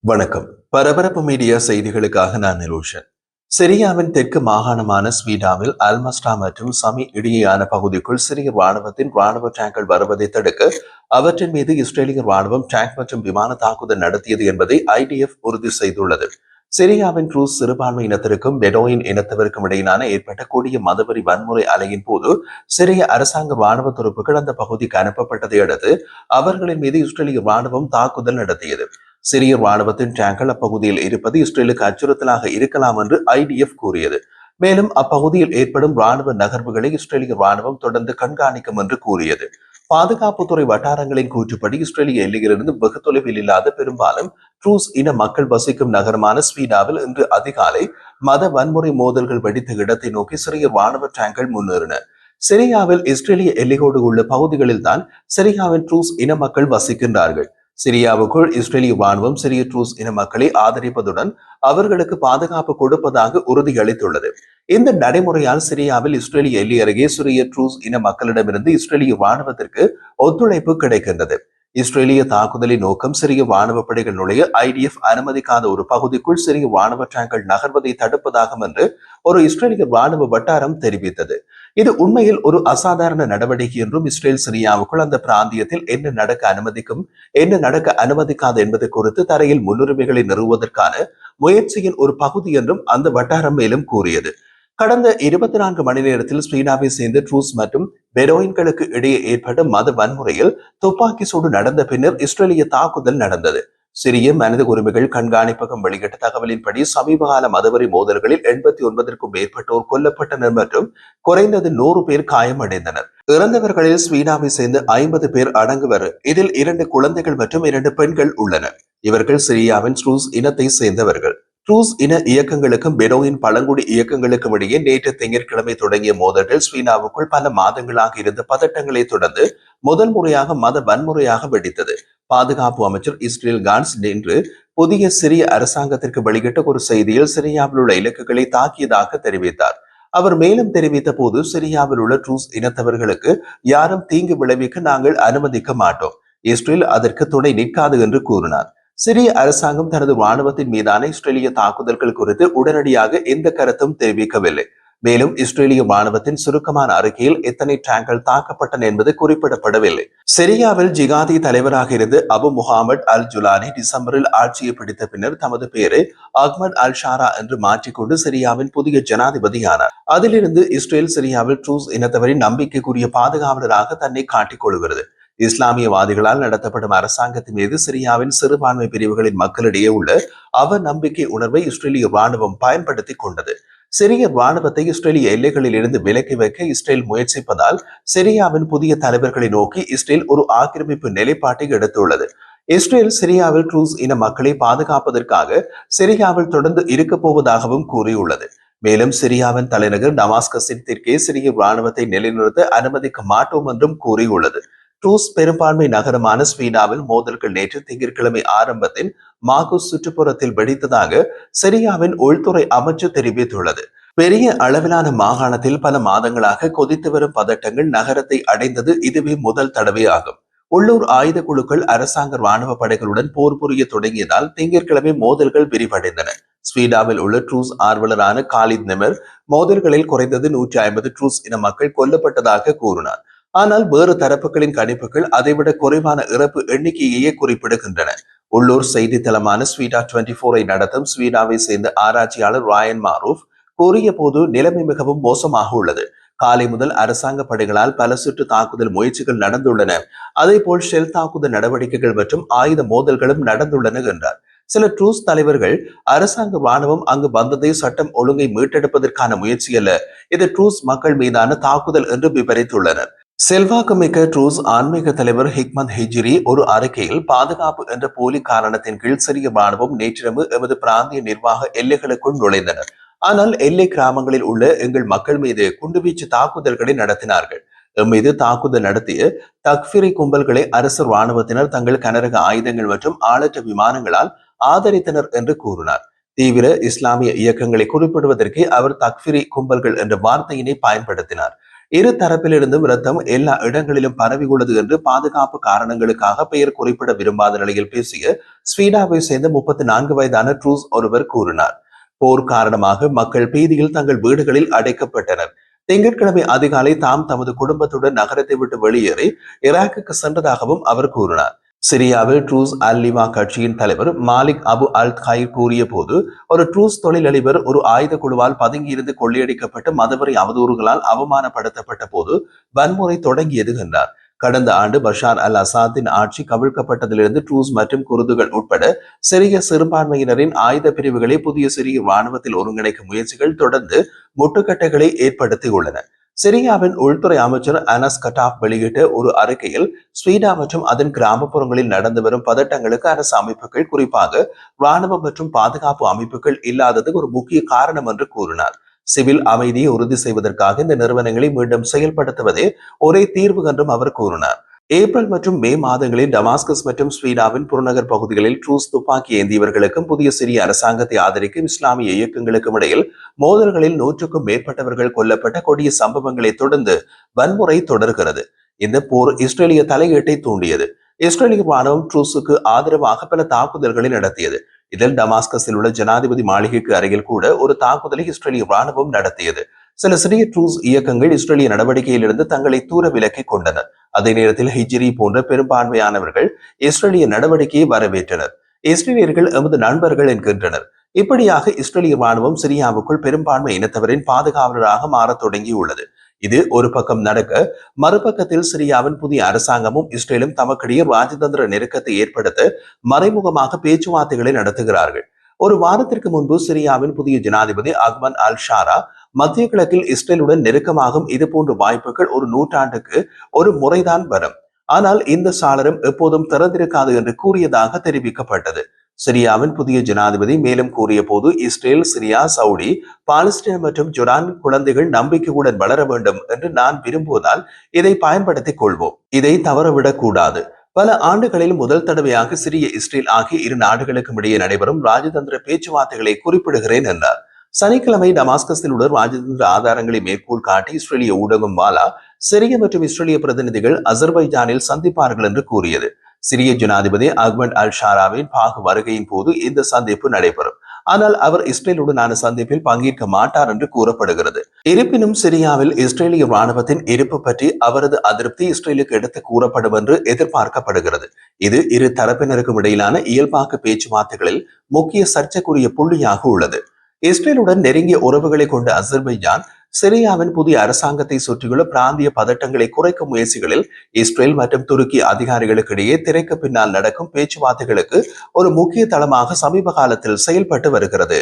வணக்கம். பரபரப்பு மீடியா செய்திகளுக்காக நான் நிலோஷன். சிரியாவின் தெற்கு மாகாணமான ஸ்வீடாவில் அல்மஸ்டா மற்றும் சமி இடையேயான பகுதிக்குள் சிரிய ராணுவத்தின் ராணுவ டேங்கர்கள் வருவதை தடுக்க அவற்றின் மீது இஸ்ரேலிய ராணுவம் டேங்க் மற்றும் விமான தாக்குதல் நடத்தியது என்பதை IDF உறுதி செய்துள்ளது. சிரியாவின் ட்ரூஸ் சிறுபான்மை இனத்திற்கும் பெடோயின் இனத்தவருக்கும் இடையிலான ஏற்பட்ட கொடிய மதவெறி வன்முறை அலையின் போது சிரிய அரசாங்க ராணுவ துருப்புகள் அந்த பகுதிக்கு அனுப்பப்பட்டதை அடுத்து அவர்களின் மீது இஸ்ரேலிய ராணுவம் தாக்குதல் நடத்தியது. சிரிய ராணுவத்தின் டேங்கர்கள் அப்பகுதியில் இருப்பது இஸ்ரேலுக்கு அச்சுறுத்தலாக இருக்கலாம் என்று IDF கூறியது. மேலும் அப்பகுதியில் ஏற்படும் ராணுவ நகர்வுகளை இஸ்ரேலிய ராணுவம் தொடர்ந்து கண்காணிக்கும் என்று கூறியது. பாதுகாப்புத்துறை வட்டாரங்களின் கூற்றுப்படி இஸ்ரேலிய எல்லையிலிருந்து வெகு தொலைவில் இல்லாத பெரும்பாலும் ட்ரூஸ் இன மக்கள் வசிக்கும் நகரமான ஸ்வீடாவில் இன்று அதிகாலை மத வன்முறை மோதல்கள் வெடித்த இடத்தை நோக்கி சிறிய ராணுவ டேங்கர்கள் முன்னேறின. சிரியாவில் இஸ்ரேலிய எல்லையோடு உள்ள பகுதிகளில் தான் சிரியாவின் ட்ரூஸ் இன மக்கள் வசிக்கின்றார்கள். சிரியாவுக்குள் இஸ்ரேலிய ராணுவம் சிரிய ட்ரூஸ் இன மக்களை ஆதரிப்பதுடன் அவர்களுக்கு பாதுகாப்பு கொடுப்பதாக உறுதியளித்துள்ளது. இந்த நடைமுறையால் சிரியாவில் இஸ்ரேலிய எல்லை அருகே சிரிய ட்ரூஸ் இன மக்களிடமிருந்து இஸ்ரேலிய ராணுவத்திற்கு ஒத்துழைப்பு கிடைக்கின்றது. இஸ்ரேலிய தாக்குதலின் நோக்கம் சிரிய ராணுவ படைகள் நுழைய IDF அனுமதிக்காத ஒரு பகுதிக்குள் சிரிய ராணுவ டேங்கர்கள் நகர்வதை தடுப்பதாகும் என்று ஒரு இஸ்ரேலிய ராணுவ வட்டாரம் தெரிவித்தது. இது உண்மையில் ஒரு அசாதாரண நடவடிக்கை என்றும் இஸ்ரேல் சிரியாவுக்குள் அந்த பிராந்தியத்தில் என்ன நடக்க அனுமதிக்கும் என்ன நடக்க அனுமதிக்காது என்பது குறித்து தரையில் முன்னுரிமைகளை நிறுவுவதற்கான முயற்சியின் ஒரு பகுதி என்றும் அந்த வட்டாரம் மேலும் கூறியது. கடந்த 24 மணி நேரத்தில் ஸ்வீடாவை சேர்ந்த ட்ரூஸ் மற்றும் பெரோயின்களுக்கு இடையே ஏற்பட்ட மத வன்முறையில் துப்பாக்கி சூடு நடந்த பின்னர் இஸ்ரேலிய தாக்குதல் நடந்தது. சிரிய மனித உரிமைகள் கண்காணிப்பகம் வெளியிட்ட தகவலின்படி சமீபகால மதவெறி மோதல்களில் 89க்கும் மேற்பட்டோர் கொல்லப்பட்டனர் மற்றும் குறைந்தது 100 பேர் காயமடைந்தனர். இறந்தவர்களில் ஸ்வீடாவை சேர்ந்த 50 பேர் அடங்குவர். இதில் 2 குழந்தைகள் மற்றும் 2 பெண்கள் உள்ளனர். இவர்கள் சிரியாவின் ட்ரூஸ் இனத்தை சேர்ந்தவர்கள். ட்ரூஸ் இன இயக்கங்களுக்கும் பெரோயின் பழங்குடி இயக்கங்களுக்கும் இடையே நேற்று திங்கட்கிழமை தொடங்கிய மோதல்கள் ஸ்வீடாவுக்குள் பல மாதங்களாக இருந்த பதட்டங்களை தொடர்ந்து முதல் முறையாக மத வன்முறையாக வெடித்தது. பாதுகாப்பு அமைச்சர் இஸ்ரேல் கான்ஸ் இன்று புதிய சிரிய அரசாங்கத்திற்கு வெளியிட்ட ஒரு செய்தியில் சிரியாவில் உள்ள இலக்குகளை தாக்கியதாக தெரிவித்தார். அவர் மேலும் தெரிவித்த போது சிரியாவில் உள்ள ட்ரூஸ் இனத்தவர்களுக்கு யாரும் தீங்கு விளைவிக்க நாங்கள் அனுமதிக்க மாட்டோம். இஸ்ரேல் அதற்கு துணை நிற்காது என்று கூறினார். சிரிய அரசாங்கம் தனது ராணுவத்தின் மீதான இஸ்ரேலிய தாக்குதல்கள் குறித்து உடனடியாக எந்த கருத்தும் தெரிவிக்கவில்லை. மேலும் இஸ்ரேலிய ராணுவத்தின் சுருக்கமான அறிக்கையில் எத்தனை டேங்கர்கள் தாக்கப்பட்டன என்பது குறிப்பிடப்படவில்லை. சிரியாவில் ஜிகாதி தலைவராக இருந்து அபு முஹம்மது அல் ஜுலானி டிசம்பரில் ஆட்சியை பிடித்த பின்னர் தமது பெயரை அஹ்மத் அல் ஷாரா என்று மாற்றிக்கொண்டு சிரியாவின் புதிய ஜனாதிபதியானார். அதிலிருந்து இஸ்ரேல் சிரியாவில் ட்ரூஸ் இனத்தவரின் நம்பிக்கைக்குரிய பாதுகாவலராக தன்னை காட்டிக் கொள்கிறது. இஸ்லாமியவாதிகளால் நடத்தப்படும் அரசாங்கத்தின் மீது சிரியாவின் சிறுபான்மை பிரிவுகளின் மக்களிடையே உள்ள அவநம்பிக்கை உணர்வை இஸ்ரேலிய ராணுவம் பயன்படுத்தி கொண்டது. சிரிய ராணுவத்தை இஸ்ரேலிய எல்லைகளில் இருந்து விலக்கி வைக்க இஸ்ரேல் முயற்சிப்பதால் சிரியாவின் புதிய தலைவர்களை நோக்கி இஸ்ரேல் ஒரு ஆக்கிரமிப்பு நிலைப்பாட்டை எடுத்துள்ளது. இஸ்ரேல் சிரியாவில் ட்ரூஸ் இன மக்களை பாதுகாப்பதற்காக சிரியாவில் தொடர்ந்து இருக்கப் போவதாகவும் கூறியுள்ளது. மேலும் சிரியாவின் தலைநகர் டமாஸ்கஸின் தெற்கே சிரிய ராணுவத்தை நிலைநிறுத்த அனுமதிக்க மாட்டோம் என்றும் கூறியுள்ளது. ட்ரூஸ் பெரும்பான்மை நகரமான ஸ்வீடாவில் மோதல்கள் நேற்று திங்கட்கிழமை ஆரம்பத்தில் மாகுஸ் சுற்றுப்புறத்தில் வெடித்ததாக சிரியாவின் உள்துறை அமைச்சு தெரிவித்துள்ளது. பெரிய அளவிலான மாகாணத்தில் பல மாதங்களாக கொதித்து வரும் பதட்டங்கள் நகரத்தை அடைந்தது இதுவே முதல் தடவையாகும். உள்ளூர் ஆயுத குழுக்கள் அரசாங்க ராணுவ படைகளுடன் போர் புரிய தொடங்கியதால் திங்கட்கிழமை மோதல்கள் விரிவடைந்தன. ஸ்வீடாவில் உள்ள ட்ரூஸ் ஆர்வலரான காலித் நெமர் மோதல்களில் குறைந்தது 150 ட்ரூஸ் இன மக்கள் கொல்லப்பட்டதாக கூறினார். ஆனால் வேறு தரப்புகளின் கணிப்புகள் அதைவிட குறைவான இறப்பு எண்ணிக்கையே குறிப்பிடுகின்றன. உள்ளூர் செய்தி தளமான ஸ்வீடா 24 நடத்தும் ஸ்வீடாவை சேர்ந்த ஆராய்ச்சியாளர் ராயன் மாரூப் கூறிய போது நிலைமை மிகவும் மோசமாக உள்ளது. காலை முதல் அரசாங்க படைகளால் பல சுற்று தாக்குதல் முயற்சிகள் நடந்துள்ளன. அதே போல் ஷெல் தாக்குதல் நடவடிக்கைகள் மற்றும் ஆயுத மோதல்களும் நடந்துள்ளன என்றார். சில ட்ரூஸ் தலைவர்கள் அரசாங்க ராணுவம் அங்கு வந்ததை சட்டம் ஒழுங்கை மீட்டெடுப்பதற்கான முயற்சி அல்ல, இது ட்ரூஸ் மக்கள் மீதான தாக்குதல் என்று விவரித்துள்ளனர். செல்வாக்குமிக்க ட்ரூஸ் ஆன்மீக தலைவர் ஹிக்மத் ஹிஜ்ரி ஒரு அறிக்கையில் பாதுகாப்பு என்ற போலி காரணத்தின் கீழ் சிரிய ராணுவம் நேற்றிரவு எமது பிராந்திய நிர்வாக எல்லைகளுக்குள் நுழைந்தனர். ஆனால் எல்லை கிராமங்களில் உள்ள எங்கள் மக்கள் மீது குண்டுவீச்சு தாக்குதல்களை நடத்தினார்கள். எம்மீது தாக்குதல் நடத்திய தக்ஃபிரி கும்பல்களை அரசு ராணுவத்தினர் தங்கள் கனரக ஆயுதங்கள் மற்றும் ஆளற்ற விமானங்களால் ஆதரித்தனர் என்று கூறினார். தீவிர இஸ்லாமிய இயக்கங்களை குறிப்பிடுவதற்கு அவர் தக்ஃபிரி கும்பல்கள் என்ற வார்த்தையினை பயன்படுத்தினார். இரு தரப்பிலிருந்தும் இரத்தம் எல்லா இடங்களிலும் பரவி உள்ளது என்று பாதுகாப்பு காரணங்களுக்காக பெயர் குறிப்பிட விரும்பாத நிலையில் பேசிய ஸ்வீடாவை சேர்ந்த 34 வயதான ட்ரூஸ் ஒருவர் கூறினார். போர் காரணமாக மக்கள் பீதியில் தங்கள் வீடுகளில் அடைக்கப்பட்டனர். திங்கட்கிழமை அதிகாலை தாம் தமது குடும்பத்துடன் நகரத்தை விட்டு வெளியேறி ஈராக்குக்கு சென்றதாகவும் அவர் கூறினார். சிரியாவில் ட்ரூஸ் அல் லிவா கட்சியின் தலைவர் மாலிக் அபு அல் கயிர் கூறிய போது, ஒரு ட்ரூஸ் தொழிலதிபர் ஒரு ஆயுத குழுவால் பதுங்கியிருந்து கொள்ளையடிக்கப்பட்டு மதவெறி அவதூறுகளால் அவமானப்படுத்தப்பட்ட போது வன்முறை தொடங்கியது என்றார். கடந்த ஆண்டு பஷார் அல் அசாத்தின் ஆட்சி கவிழ்க்கப்பட்டதிலிருந்து ட்ரூஸ் மற்றும் குருதுகள் உட்பட சிறிய சிறுபான்மையினரின் ஆயுத பிரிவுகளை புதிய சிறிய ராணுவத்தில் ஒருங்கிணைக்கும் முயற்சிகள் தொடர்ந்து முட்டுக்கட்டைகளை ஏற்படுத்தியுள்ளன. சிரியாவின் உள்துறை அமைச்சர் அனஸ் கட்டாப் வெளியிட்ட ஒரு அறிக்கையில், ஸ்வீடா மற்றும் அதன் கிராமப்புறங்களில் நடந்து வரும் பதட்டங்களுக்கு அரசு அமைப்புகள், குறிப்பாக ராணுவ மற்றும் பாதுகாப்பு அமைப்புகள் இல்லாதது ஒரு முக்கிய காரணம் என்று கூறினார். சிவில் அமைதியை உறுதி செய்வதற்காக இந்த நிறுவனங்களை மீண்டும் செயல்படுத்துவதே ஒரே தீர்வு என்றும் அவர் கூறினார். ஏப்ரல் மற்றும் மே மாதங்களில் டமாஸ்கஸ் மற்றும் ஸ்வீடாவின் புறநகர் பகுதிகளில் ட்ரூஸ் துப்பாக்கி ஏந்தியவர்களுக்கும் புதிய சிரிய அரசாங்கத்தை ஆதரிக்கும் இஸ்லாமிய இயக்கங்களுக்கும் இடையில் மோதல்களில் 100க்கும் மேற்பட்டவர்கள் கொல்லப்பட்ட கொடிய சம்பவங்களை தொடர்ந்து வன்முறை தொடர்கிறது. இந்த போர் இஸ்ரேலிய தலையீட்டை தூண்டியது. இஸ்ரேலிய ராணுவம் ட்ரூஸுக்கு ஆதரவாக பல தாக்குதல்களை நடத்தியது. இதில் டமாஸ்கஸில் உள்ள ஜனாதிபதி மாளிகைக்கு அருகில் கூட ஒரு தாக்குதலை இஸ்ரேலிய ராணுவம் நடத்தியது. சில சிறிய ட்ரூஸ் இயக்கங்கள் இஸ்ரேலிய நடவடிக்கையிலிருந்து தங்களை தூர விலக்கிக் கொண்டனர். அதே நேரத்தில் ஹிஜ்ரி போன்ற பெரும்பான்மையானவர்கள் இஸ்ரேலிய நடவடிக்கையை வரவேற்றனர். இஸ்ரேலியர்கள் எமது நண்பர்கள் என்கின்றனர். இப்படியாக இஸ்ரேலிய ராணுவம் சிரியாவுக்குள் பெரும்பான்மை இனத்தவரின் பாதுகாவலராக மாறத் தொடங்கியுள்ளது. இது ஒரு பக்கம் நடக்க, மறுபக்கத்தில் சிரியாவின் புதிய அரசாங்கமும் இஸ்ரேலும் தமக்கிடையே ராஜதந்திர நெருக்கத்தை ஏற்படுத்த மறைமுகமாக பேச்சுவார்த்தைகளை நடத்துகிறார்கள். ஒரு வாரத்திற்கு முன்பு சிரியாவின் புதிய ஜனாதிபதி அஹ்மத் அல் ஷாரா, மத்திய கிழக்கில் இஸ்ரேலுடன் நெருக்கமாகும் இதுபோன்ற வாய்ப்புகள் ஒரு நூற்றாண்டுக்கு ஒரு முறைதான் வரும், ஆனால் இந்த சாளரம் எப்போதும் திறந்திருக்காது என்று கூறியதாக தெரிவிக்கப்பட்டது. சிரியாவின் புதிய ஜனாதிபதி மேலும் கூறிய போது, இஸ்ரேல், சிரியா, சவுடி, பாலஸ்தீனம் மற்றும் ஜொர்டான் குழந்தைகள் நம்பிக்கையுடன் வளர வேண்டும் என்று நான் விரும்புவதால் இதை பயன்படுத்திக் கொள்வோம். இதை தவறவிடக் கூடாது. பல ஆண்டுகளில் முதல் தடவையாக சிரிய, இஸ்ரேல் ஆகிய இரு நாடுகளுக்கும் இடையே நடைபெறும் ராஜதந்திர பேச்சுவார்த்தைகளை குறிப்பிடுகிறேன் என்றார். சனிக்கிழமை டமாஸ்கஸில் உள்ள ராஜதந்திர ஆதாரங்களை மேற்கோள் காட்டி இஸ்ரேலிய ஊடகம் வாலா, சிரிய மற்றும் இஸ்ரேலிய பிரதிநிதிகள் அசர்பைஜானில் சந்திப்பார்கள் என்று கூறியது. சிரிய ஜனாதிபதி அஹ்மத் அல் ஷாராவின் பாகு வருகையின் போது இந்த சந்திப்பு நடைபெறும். ஆனால் அவர் இஸ்ரேலுடனான சந்திப்பில் பங்கேற்க மாட்டார் என்று கூறப்படுகிறது. இருப்பினும் சிரியாவில் இஸ்ரேலிய ராணுவத்தின் இருப்பு பற்றி அவரது அதிருப்தி இஸ்ரேலுக்கு எடுத்து கூறப்படும் என்று எதிர்பார்க்கப்படுகிறது. இது இரு தரப்பினருக்கும் இடையிலான இயல்பாக்க பேச்சுவார்த்தைகளில் முக்கிய சர்ச்சைக்குரிய புள்ளியாக உள்ளது. இஸ்ரேலுடன் நெருங்கிய உறவுகளை கொண்ட அசர்பைஜான், சிரியாவின் புதிய அரசாங்கத்தை சுற்றியுள்ள பிராந்திய பதட்டங்களை குறைக்கும் முயற்சிகளில் இஸ்ரேல் மற்றும் துருக்கி அதிகாரிகளுக்கு இடையே திரைக்கு பின்னால் நடக்கும் பேச்சுவார்த்தைகளுக்கு ஒரு முக்கிய தளமாக சமீப காலத்தில் செயல்பட்டு வருகிறது.